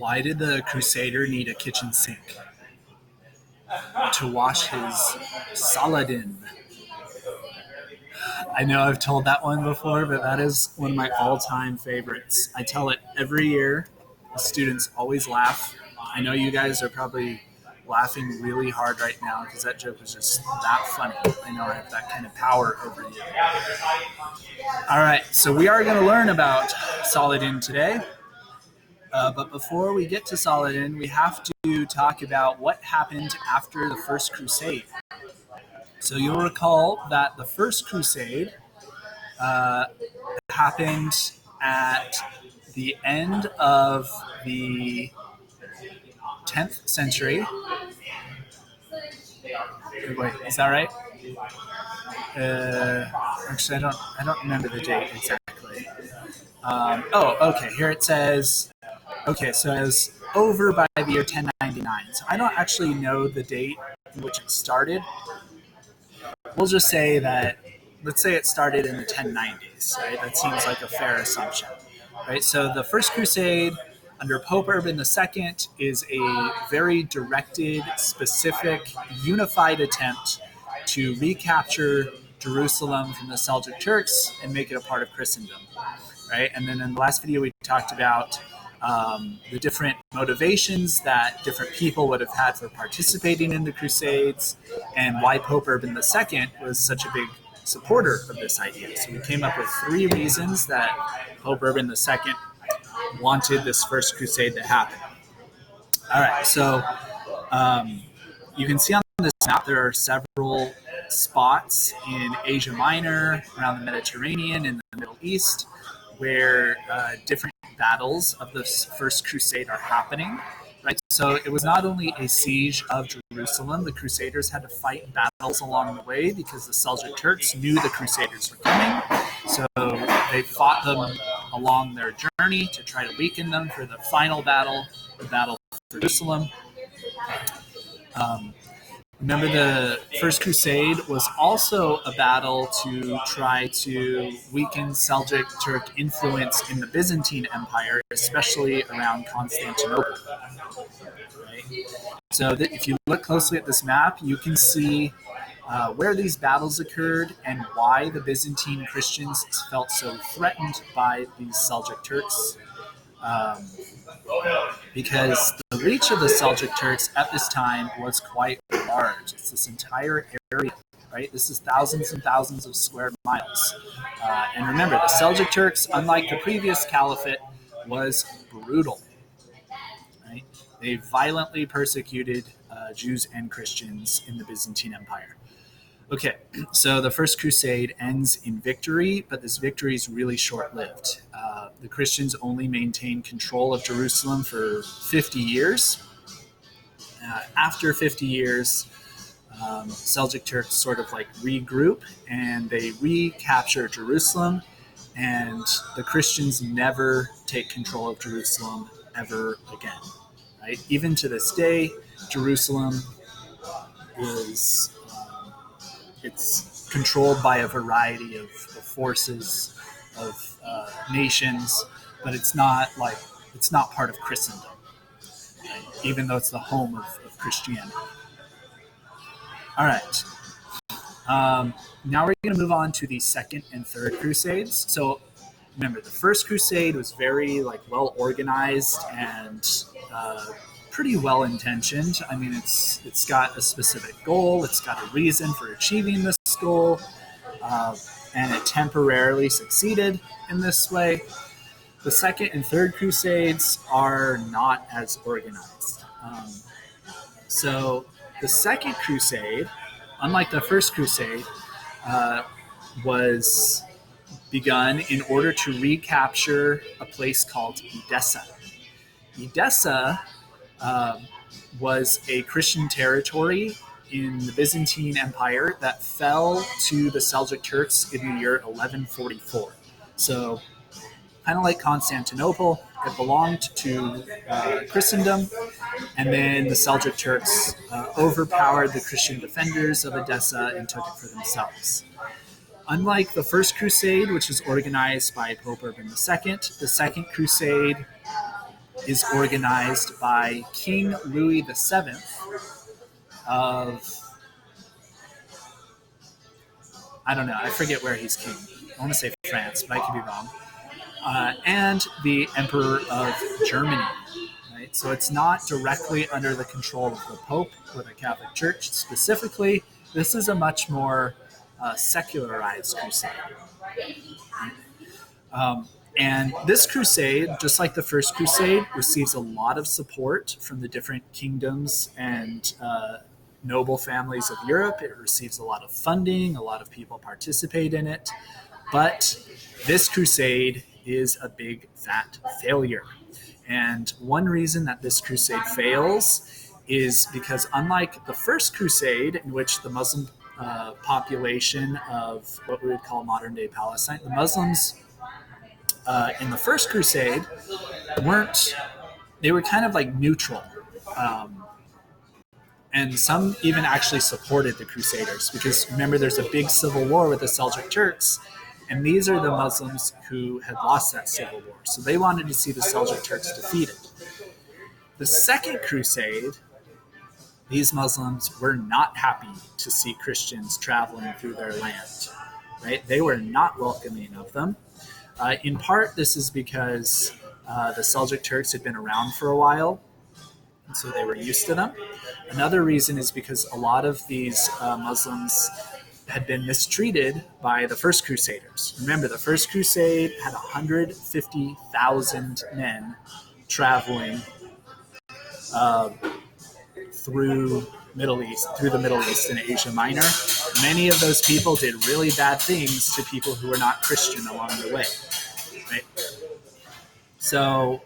Why did the Crusader need a kitchen sink? To wash his Saladin. I know I've told that one before, but that is one of my all-time favorites. I tell it every year. The students always laugh. I know you guys are probably laughing really hard right now because that joke was just that funny. I know I have that kind of power over you. All right, so we are going to learn about Saladin today. But before we get to Saladin, we have to talk about what happened after the First Crusade. So you'll recall that the First Crusade happened at the end of the 10th century. Wait, is that right? Actually, I don't remember the date exactly. Okay. Here it says. Okay, so it was over by the year 1099. So I don't actually know the date in which it started. We'll just say that. Let's say it started in the 1090s. Right? That seems like a fair assumption. Right. So the First Crusade under Pope Urban II is a very directed, specific, unified attempt to recapture Jerusalem from the Seljuk Turks and make it a part of Christendom, right? And then in the last video, we talked about the different motivations that different people would have had for participating in the Crusades and why Pope Urban II was such a big supporter of this idea. So we came up with 3 reasons that Pope Urban II wanted this First Crusade to happen. All right, so you can see on this map there are several spots in Asia Minor, around the Mediterranean, in the Middle East, where different battles of this First Crusade are happening. Right? So it was not only a siege of Jerusalem, the Crusaders had to fight battles along the way because the Seljuk Turks knew the Crusaders were coming. So they fought them along their journey to try to weaken them for the final battle, the Battle for Jerusalem. Remember, the First Crusade was also a battle to try to weaken Seljuk Turk influence in the Byzantine Empire, especially around Constantinople. Right? So if you look closely at this map, you can see where these battles occurred and why the Byzantine Christians felt so threatened by these Seljuk Turks. Because the reach of the Seljuk Turks at this time was quite large. It's this entire area, right? This is thousands and thousands of square miles. And remember, the Seljuk Turks, unlike the previous caliphate, was brutal. Right? They violently persecuted Jews and Christians in the Byzantine Empire. Okay, so the First Crusade ends in victory, but this victory is really short-lived. The Christians only maintained control of Jerusalem for 50 years. After 50 years, Seljuk Turks sort of like regroup and they recapture Jerusalem, and the Christians never take control of Jerusalem ever again. Right? Even to this day, Jerusalem is it's controlled by a variety of forces, of nations, but it's not part of Christendom, right? Even though it's the home of Christianity. All right. Now we're going to move on to the Second and Third Crusades. So remember, the First Crusade was very well organized and pretty well intentioned. I mean, it's got a specific goal. It's got a reason for achieving this goal, and it temporarily succeeded in this way. The Second and Third Crusades are not as organized. So the Second Crusade, unlike the First Crusade, was begun in order to recapture a place called Edessa. Edessa was a Christian territory in the Byzantine Empire that fell to the Seljuk Turks in the year 1144. So kind of like Constantinople, it belonged to Christendom, and then the Seljuk Turks overpowered the Christian defenders of Edessa and took it for themselves. Unlike the First Crusade, which was organized by Pope Urban II, the Second Crusade is organized by King Louis VII of, I don't know, I forget where he's king. I want to say France, but I could be wrong. And the Emperor of Germany. Right? So it's not directly under the control of the Pope or the Catholic Church specifically. This is a much more secularized crusade. And this crusade, just like the first crusade, receives a lot of support from the different kingdoms and noble families of Europe. It receives a lot of funding, a lot of people participate in it. But this crusade is a big fat failure. And one reason that this crusade fails is because, unlike the first crusade, in which the Muslim population of what we would call modern day Palestine, the Muslims in the first crusade they were kind of like neutral. And some even actually supported the Crusaders, because remember, there's a big civil war with the Seljuk Turks, and these are the Muslims who had lost that civil war. So they wanted to see the Seljuk Turks defeated. The second crusade, these Muslims were not happy to see Christians traveling through their land. Right? They were not welcoming of them. In part, this is because the Seljuk Turks had been around for a while, and so they were used to them. Another reason is because a lot of these Muslims had been mistreated by the first Crusaders. Remember, the first crusade had 150,000 men traveling through the Middle East and Asia Minor. Many of those people did really bad things to people who were not Christian along the way. Right? So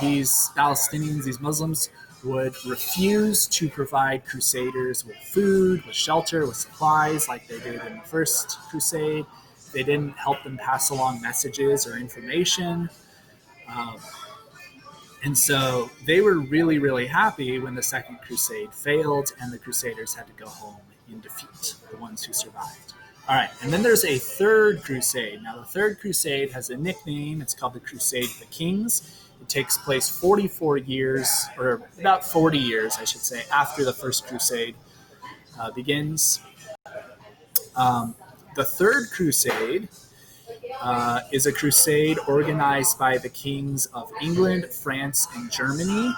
these Palestinians, these Muslims, would refuse to provide Crusaders with food, with shelter, with supplies like they did in the first crusade. They didn't help them pass along messages or information. And so they were really, really happy when the second crusade failed and the Crusaders had to go home in defeat, the ones who survived. All right, and then there's a third crusade. Now, the third crusade has a nickname. It's called the Crusade of the Kings. It takes place 44 years, or about 40 years, I should say, after the first crusade begins. The third crusade is a crusade organized by the kings of England, France, and Germany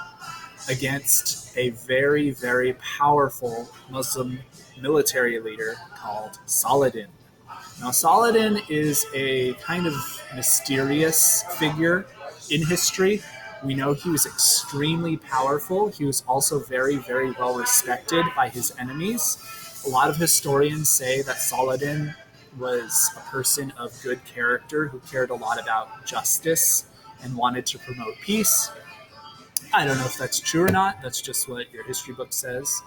against a very, very powerful Muslim military leader called Saladin. Now, Saladin is a kind of mysterious figure in history. We know he was extremely powerful. He was also very, very well respected by his enemies. A lot of historians say that Saladin was a person of good character who cared a lot about justice and wanted to promote peace. I don't know if that's true or not. That's just what your history book says.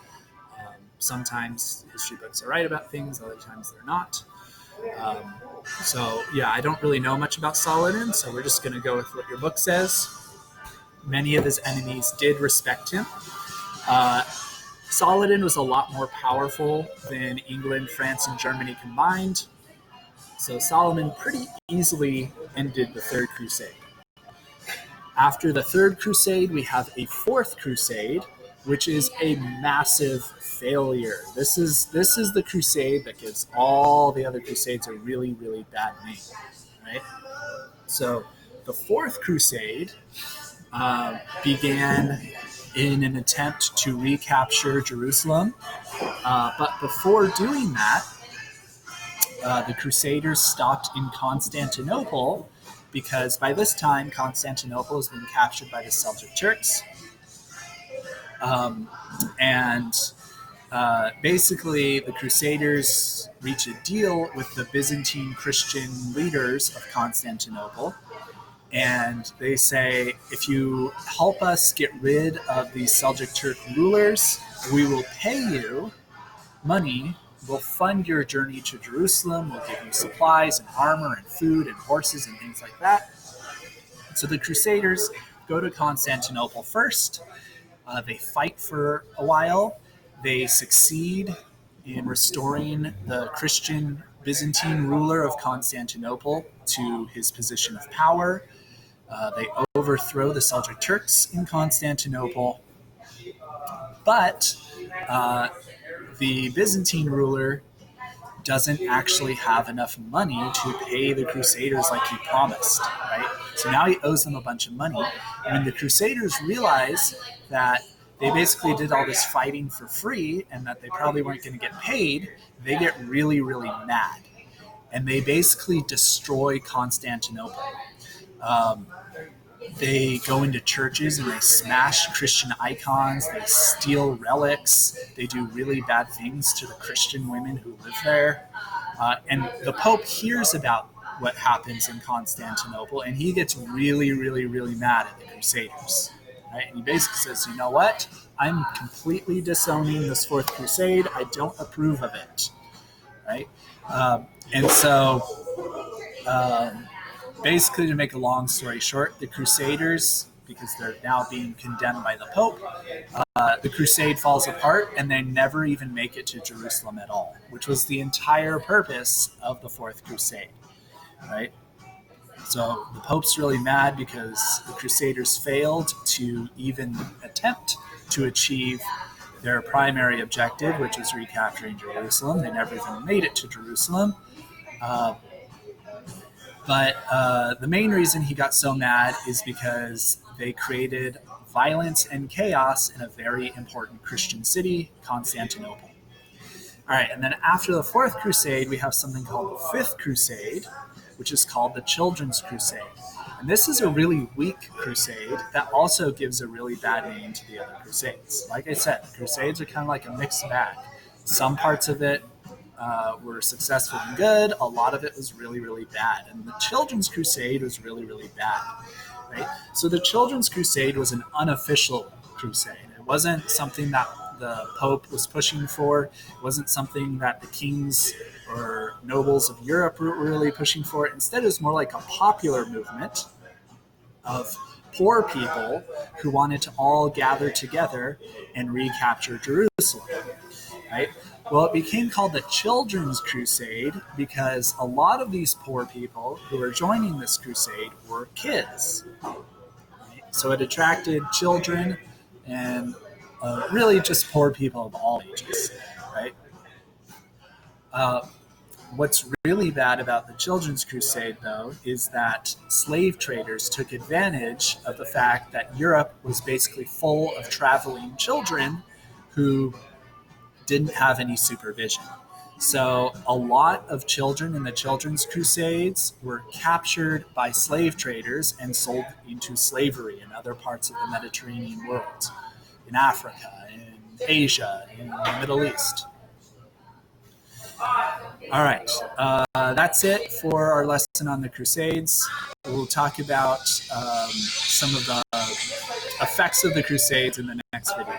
Sometimes history books are right about things, other times they're not. So yeah, I don't really know much about Saladin, so we're just going to go with what your book says. Many of his enemies did respect him. Saladin was a lot more powerful than England, France, and Germany combined. So Solomon pretty easily ended the Third Crusade. After the Third Crusade, we have a Fourth Crusade, which is a massive failure. This is the crusade that gives all the other crusades a really, really bad name, right? So the Fourth Crusade began in an attempt to recapture Jerusalem. But before doing that, the Crusaders stopped in Constantinople, because by this time Constantinople has been captured by the Seljuk Turks. Basically, the Crusaders reach a deal with the Byzantine Christian leaders of Constantinople. And they say, if you help us get rid of these Seljuk Turk rulers, we will pay you money. We'll fund your journey to Jerusalem. We'll give you supplies and armor and food and horses and things like that. So the Crusaders go to Constantinople first. They fight for a while. They succeed in restoring the Christian Byzantine ruler of Constantinople to his position of power. They overthrow the Seljuk Turks in Constantinople, but the Byzantine ruler doesn't actually have enough money to pay the Crusaders like he promised, right? So now he owes them a bunch of money. And when the Crusaders realize that they basically did all this fighting for free and that they probably weren't going to get paid, they get really, really mad. And they basically destroy Constantinople. They go into churches and they smash Christian icons. They steal relics. They do really bad things to the Christian women who live there. And the Pope hears about what happens in Constantinople, and he gets really, really, really mad at the Crusaders. Right? And he basically says, you know what? I'm completely disowning this Fourth Crusade. I don't approve of it. Right? And so... basically, to make a long story short, the Crusaders, because they're now being condemned by the Pope, the crusade falls apart and they never even make it to Jerusalem at all, which was the entire purpose of the Fourth Crusade, right? So the Pope's really mad because the Crusaders failed to even attempt to achieve their primary objective, which was recapturing Jerusalem. They never even made it to Jerusalem. But the main reason he got so mad is because they created violence and chaos in a very important Christian city, Constantinople. All right, and then after the Fourth Crusade, we have something called the Fifth Crusade, which is called the Children's Crusade. And this is a really weak crusade that also gives a really bad name to the other crusades. Like I said, the crusades are kind of like a mixed bag. Some parts of it were successful and good. A lot of it was really, really bad. And the Children's Crusade was really, really bad. Right? So the Children's Crusade was an unofficial crusade. It wasn't something that the Pope was pushing for. It wasn't something that the kings or nobles of Europe were really pushing for. Instead, it was more like a popular movement of poor people who wanted to all gather together and recapture Jerusalem. Right? Well, it became called the Children's Crusade because a lot of these poor people who were joining this crusade were kids. Right? So it attracted children and really just poor people of all ages. Right? What's really bad about the Children's Crusade, though, is that slave traders took advantage of the fact that Europe was basically full of traveling children who didn't have any supervision. So a lot of children in the Children's Crusades were captured by slave traders and sold into slavery in other parts of the Mediterranean world, in Africa, in Asia, in the Middle East. All right, that's it for our lesson on the Crusades. We'll talk about some of the effects of the Crusades in the next video.